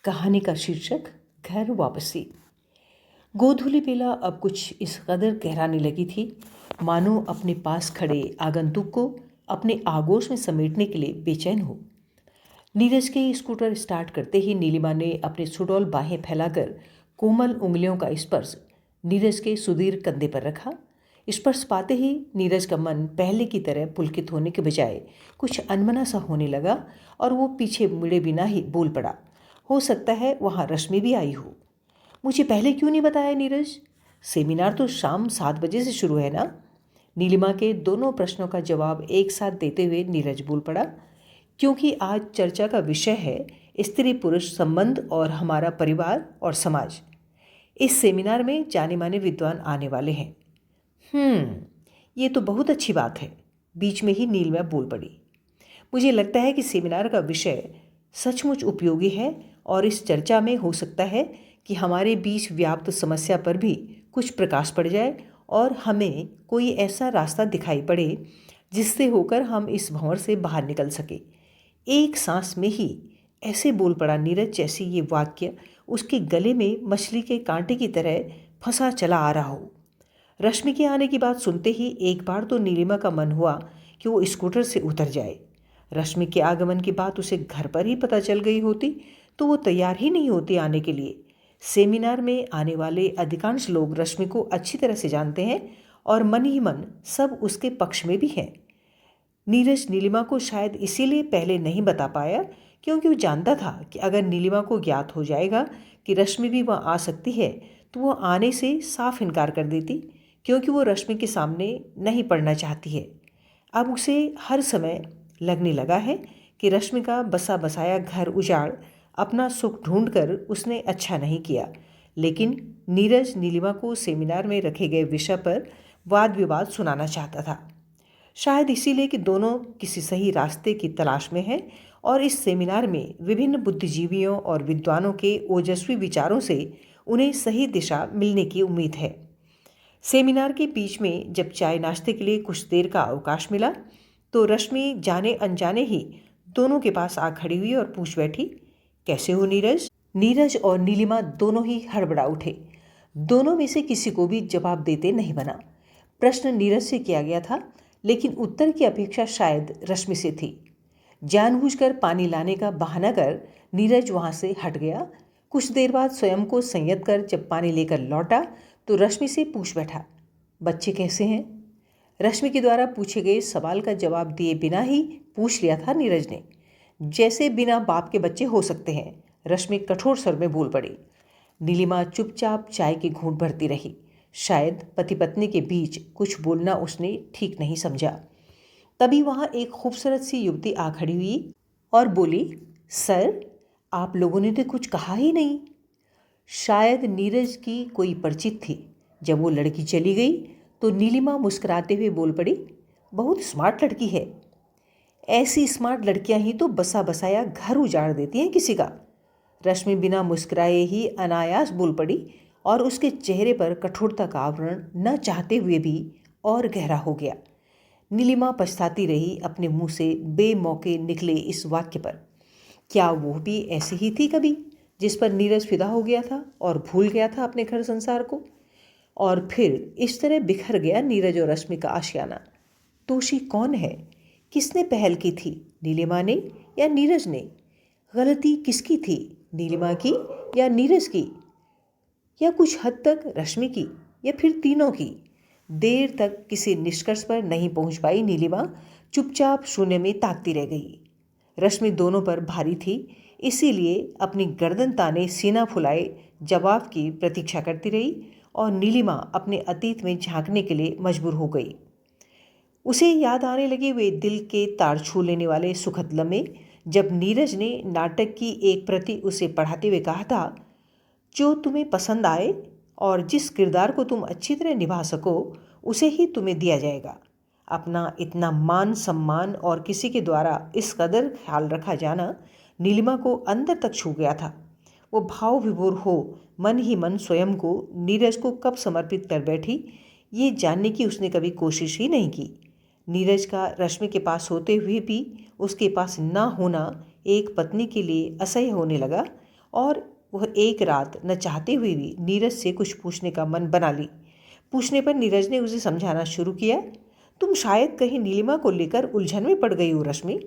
कहानी का शीर्षक घर वापसी। गोधूली बेला अब कुछ इस कदर गहराने लगी थी मानो अपने पास खड़े आगंतुक को अपने आगोश में समेटने के लिए बेचैन हो। नीरज के स्कूटर स्टार्ट करते ही नीलिमा ने अपने सुडौल बाहें फैलाकर कोमल उंगलियों का स्पर्श नीरज के सुदीर्घ कंधे पर रखा। स्पर्श पाते ही नीरज का मन पहले की तरह पुलकित होने के बजाय कुछ अनमना सा होने लगा और वो पीछे मुड़े बिना ही बोल पड़ा, हो सकता है वहाँ रश्मि भी आई हो। मुझे पहले क्यों नहीं बताया नीरज? सेमिनार तो शाम 7 बजे से शुरू है ना? नीलिमा के दोनों प्रश्नों का जवाब एक साथ देते हुए नीरज बोल पड़ा, क्योंकि आज चर्चा का विषय है स्त्री पुरुष संबंध और हमारा परिवार और समाज। इस सेमिनार में जाने माने विद्वान आने वाले हैं। ये तो बहुत अच्छी बात है, बीच में ही नीलिमा बोल पड़ी। मुझे लगता है कि सेमिनार का विषय सचमुच उपयोगी है और इस चर्चा में हो सकता है कि हमारे बीच व्याप्त समस्या पर भी कुछ प्रकाश पड़ जाए और हमें कोई ऐसा रास्ता दिखाई पड़े जिससे होकर हम इस भंवर से बाहर निकल सके। एक सांस में ही ऐसे बोल पड़ा नीरज जैसे ये वाक्य उसके गले में मछली के कांटे की तरह फंसा चला आ रहा हो। रश्मि के आने की बात सुनते ही एक बार तो नीलिमा का मन हुआ कि वो स्कूटर से उतर जाए। रश्मि के आगमन की बात उसे घर पर ही पता चल गई होती तो वो तैयार ही नहीं होती आने के लिए। सेमिनार में आने वाले अधिकांश लोग रश्मि को अच्छी तरह से जानते हैं और मन ही मन सब उसके पक्ष में भी हैं। नीरज नीलिमा को शायद इसीलिए पहले नहीं बता पाया क्योंकि वो जानता था कि अगर नीलिमा को ज्ञात हो जाएगा कि रश्मि भी वहाँ आ सकती है तो वो आने से साफ इनकार कर देती, क्योंकि वो रश्मि के सामने नहीं पड़ना चाहती है। अब उसे हर समय लगने लगा है कि रश्मि का बसा बसाया घर उजाड़ अपना सुख ढूंढकर उसने अच्छा नहीं किया। लेकिन नीरज नीलिमा को सेमिनार में रखे गए विषय पर वाद विवाद सुनाना चाहता था, शायद इसीलिए कि दोनों किसी सही रास्ते की तलाश में हैं और इस सेमिनार में विभिन्न बुद्धिजीवियों और विद्वानों के ओजस्वी विचारों से उन्हें सही दिशा मिलने की उम्मीद है। सेमिनार के बीच में जब चाय नाश्ते के लिए कुछ देर का अवकाश मिला तो रश्मि जाने अनजाने ही दोनों के पास आ खड़ी हुई और पूछ बैठी, कैसे हो नीरज? नीरज और नीलिमा दोनों ही हड़बड़ा उठे। दोनों में से किसी को भी जवाब देते नहीं बना। प्रश्न नीरज से किया गया था लेकिन उत्तर की अपेक्षा शायद रश्मि से थी। जानबूझकर पानी लाने का बहाना कर नीरज वहाँ से हट गया। कुछ देर बाद स्वयं को संयत कर जब पानी लेकर लौटा तो रश्मि से पूछ बैठा, बच्चे कैसे हैं? रश्मि के द्वारा पूछे गए सवाल का जवाब दिए बिना ही पूछ लिया था नीरज ने, जैसे बिना बाप के बच्चे हो सकते हैं। रश्मि कठोर स्वर में बोल पड़ी। नीलिमा चुपचाप चाय की घूंट भरती रही। शायद पति पत्नी के बीच कुछ बोलना उसने ठीक नहीं समझा। तभी वहाँ एक खूबसूरत सी युवती आ खड़ी हुई और बोली, सर आप लोगों ने तो कुछ कहा ही नहीं। शायद नीरज की कोई परिचित थी। जब वो लड़की चली गई तो नीलिमा मुस्कुराते हुए बोल पड़ी, बहुत स्मार्ट लड़की है। ऐसी स्मार्ट लड़कियां ही तो बसा बसाया घर उजाड़ देती हैं किसी का। रश्मि बिना मुस्कुराए ही अनायास बोल पड़ी और उसके चेहरे पर कठोरता का आवरण न चाहते हुए भी और गहरा हो गया। नीलिमा पछताती रही अपने मुंह से बेमौके निकले इस वाक्य पर। क्या वो भी ऐसी ही थी कभी, जिस पर नीरज फिदा हो गया था और भूल गया था अपने घर संसार को? और फिर इस तरह बिखर गया नीरज और रश्मि का आशियाना। दोषी कौन है? किसने पहल की थी, नीलिमा ने या नीरज ने? गलती किसकी थी, नीलिमा की या नीरज की, या कुछ हद तक रश्मि की, या फिर तीनों की? देर तक किसी निष्कर्ष पर नहीं पहुंच पाई नीलिमा चुपचाप शून्य में ताकती रह गई। रश्मि दोनों पर भारी थी, इसीलिए अपनी गर्दन ताने सीना फुलाए जवाब की प्रतीक्षा करती रही और नीलिमा अपने अतीत में झांकने के लिए मजबूर हो गई। उसे याद आने लगे वे दिल के तार छू लेने वाले सुखद लम्हे जब नीरज ने नाटक की एक प्रति उसे पढ़ाते हुए कहा था, जो तुम्हें पसंद आए और जिस किरदार को तुम अच्छी तरह निभा सको उसे ही तुम्हें दिया जाएगा। अपना इतना मान सम्मान और किसी के द्वारा इस कदर ख्याल रखा जाना नीलिमा को अंदर तक छू गया था। वो भाव विभोर हो मन ही मन स्वयं को नीरज को कब समर्पित कर बैठी, ये जानने की उसने कभी कोशिश ही नहीं की। नीरज का रश्मि के पास होते हुए भी उसके पास ना होना एक पत्नी के लिए असह्य होने लगा और वह एक रात न चाहते हुए भी नीरज से कुछ पूछने का मन बना ली। पूछने पर नीरज ने उसे समझाना शुरू किया, तुम शायद कहीं नीलिमा को लेकर उलझन में पड़ गई हो रश्मि।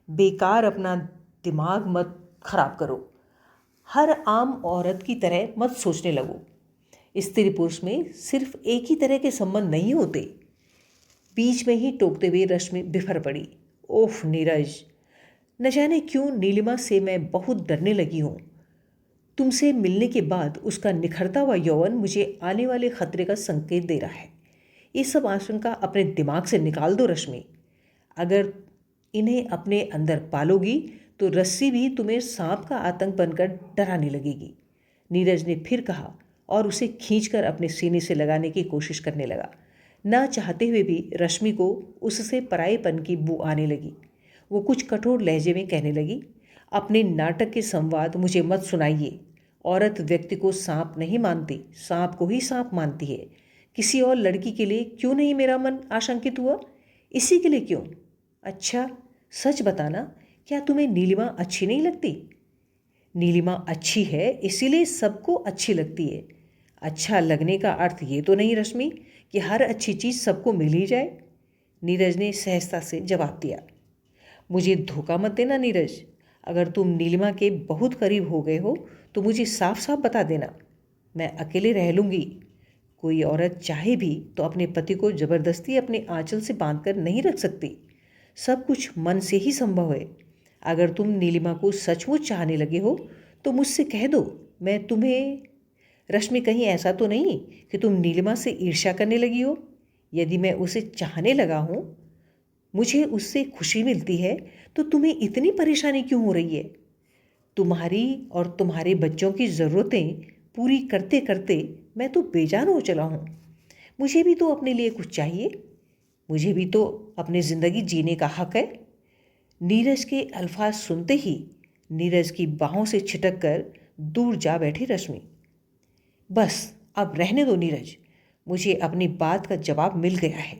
बेकार अपना दिमाग मत खराब करो। हर आम औरत की तरह मत सोचने लगो। स्त्री पुरुष में सिर्फ एक ही तरह के संबंध नहीं होते। बीच में ही टोकते हुए रश्मि बिफर पड़ी। ओह नीरज, न जाने क्यों नीलिमा से मैं बहुत डरने लगी हूँ। तुमसे मिलने के बाद उसका निखरता हुआ यौवन मुझे आने वाले खतरे का संकेत दे रहा है। ये सब आशंका अपने दिमाग से निकाल दो रश्मि। अगर इन्हें अपने अंदर पालोगी तो रस्सी भी तुम्हें सांप का आतंक बनकर डराने लगेगी। नीरज ने फिर कहा और उसे खींचकर अपने सीने से लगाने की कोशिश करने लगा। ना चाहते हुए भी रश्मि को उससे परायेपन की बू आने लगी। वो कुछ कठोर लहजे में कहने लगी, अपने नाटक के संवाद मुझे मत सुनाइए। औरत व्यक्ति को सांप नहीं मानती, सांप को ही सांप मानती है। किसी और लड़की के लिए क्यों नहीं मेरा मन आशंकित हुआ? इसी के लिए क्यों? अच्छा सच बताना, क्या तुम्हें नीलिमा अच्छी नहीं लगती? नीलिमा अच्छी है इसीलिए सबको अच्छी लगती है। अच्छा लगने का अर्थ ये तो नहीं रश्मि कि हर अच्छी चीज़ सबको मिल ही जाए। नीरज ने सहजता से जवाब दिया। मुझे धोखा मत देना नीरज। अगर तुम नीलिमा के बहुत करीब हो गए हो तो मुझे साफ साफ बता देना। मैं अकेले रह लूँगी। कोई औरत चाहे भी तो अपने पति को ज़बरदस्ती अपने आंचल से बांधकर नहीं रख सकती। सब कुछ मन से ही संभव है। अगर तुम नीलिमा को सचमुच चाहने लगे हो तो मुझसे कह दो। मैं तुम्हें रश्मि, कहीं ऐसा तो नहीं कि तुम नीलिमा से ईर्ष्या करने लगी हो? यदि मैं उसे चाहने लगा हूँ, मुझे उससे खुशी मिलती है, तो तुम्हें इतनी परेशानी क्यों हो रही है? तुम्हारी और तुम्हारे बच्चों की ज़रूरतें पूरी करते करते मैं तो बेजान हो चला हूँ। मुझे भी तो अपने लिए कुछ चाहिए। मुझे भी तो अपनी ज़िंदगी जीने का हक है। नीरज के अल्फाज सुनते ही नीरज की बाहों से छिटक कर दूर जा बैठी रश्मि। बस अब रहने दो नीरज, मुझे अपनी बात का जवाब मिल गया है।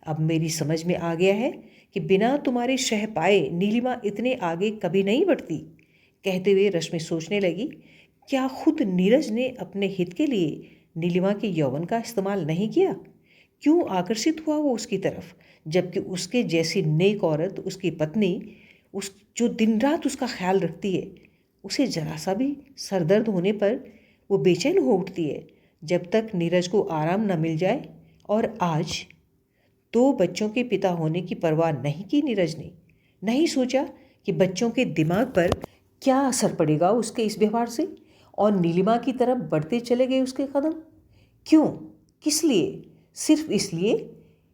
अब मेरी समझ में आ गया है कि बिना तुम्हारे शह पाए नीलिमा इतने आगे कभी नहीं बढ़ती। कहते हुए रश्मि सोचने लगी, क्या खुद नीरज ने अपने हित के लिए नीलिमा के यौवन का इस्तेमाल नहीं किया? क्यों आकर्षित हुआ वो उसकी तरफ, जबकि उसके जैसी नेक औरत, उसकी पत्नी, उस जो दिन रात उसका ख्याल रखती है, उसे जरा सा भी सरदर्द होने पर वो बेचैन हो उठती है जब तक नीरज को आराम न मिल जाए। और आज 2 बच्चों के पिता होने की परवाह नहीं की नीरज ने। नहीं सोचा कि बच्चों के दिमाग पर क्या असर पड़ेगा उसके इस व्यवहार से, और नीलिमा की तरफ बढ़ते चले गए उसके कदम। क्यों? किस लिए? सिर्फ इसलिए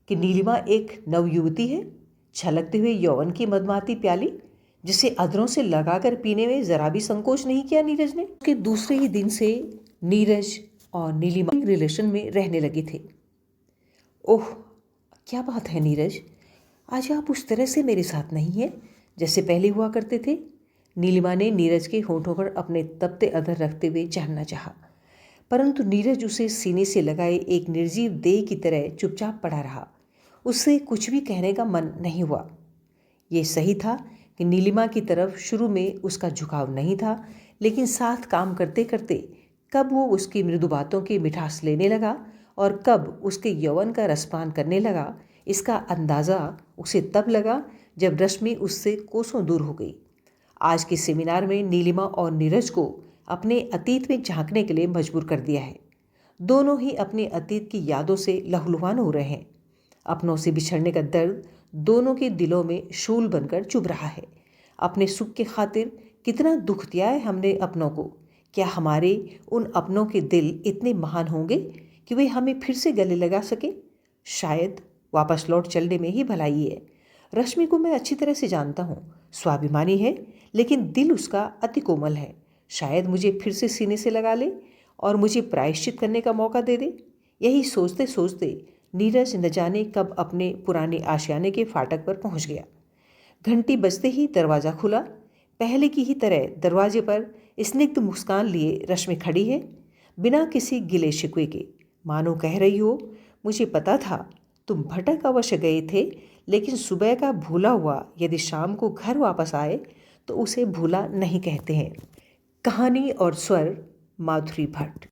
कि नीलिमा एक नवयुवती है, छलकते हुए यौवन की मदमाती प्याली, जिसे अधरों से लगाकर पीने में जरा भी संकोच नहीं किया नीरज ने। उसके दूसरे ही दिन से नीरज और नीलिमा रिलेशन में रहने लगे थे। ओह, क्या बात है नीरज, आज आप उस तरह से मेरे साथ नहीं हैं जैसे पहले हुआ करते थे। नीलिमा ने नीरज के होठों पर अपने तपते अधर रखते हुए जानना चाहा, परंतु नीरज उसे सीने से लगाए एक निर्जीव देह की तरह चुपचाप पड़ा रहा। उससे कुछ भी कहने का मन नहीं हुआ। ये सही था कि नीलिमा की तरफ शुरू में उसका झुकाव नहीं था, लेकिन साथ काम करते करते कब वो उसकी मृदु बातों की मिठास लेने लगा और कब उसके यौवन का रसपान करने लगा, इसका अंदाज़ा उसे तब लगा जब रश्मि उससे कोसों दूर हो गई। आज के सेमिनार में नीलिमा और नीरज को अपने अतीत में झांकने के लिए मजबूर कर दिया है। दोनों ही अपने अतीत की यादों से लहूलुहान हो रहे हैं। अपनों से बिछड़ने का दर्द दोनों के दिलों में शूल बनकर चुभ रहा है। अपने सुख के खातिर कितना दुख दिया है हमने अपनों को। क्या हमारे उन अपनों के दिल इतने महान होंगे कि वे हमें फिर से गले लगा सके? शायद वापस लौट चलने में ही भलाई है। रश्मि को मैं अच्छी तरह से जानता हूँ। स्वाभिमानी है, लेकिन दिल उसका अति कोमल है। शायद मुझे फिर से सीने से लगा ले और मुझे प्रायश्चित करने का मौका दे दे। यही सोचते सोचते नीरज न जाने कब अपने पुराने आशियाने के फाटक पर पहुंच गया। घंटी बजते ही दरवाज़ा खुला। पहले की ही तरह दरवाजे पर स्निग्ध मुस्कान लिए रश्मि खड़ी है, बिना किसी गिले शिकवे के। मानो कह रही हो, मुझे पता था तुम भटक अवश्य गए थे, लेकिन सुबह का भूला हुआ यदि शाम को घर वापस आए तो उसे भूला नहीं कहते हैं। कहानी और स्वर माधुरी भट्ट।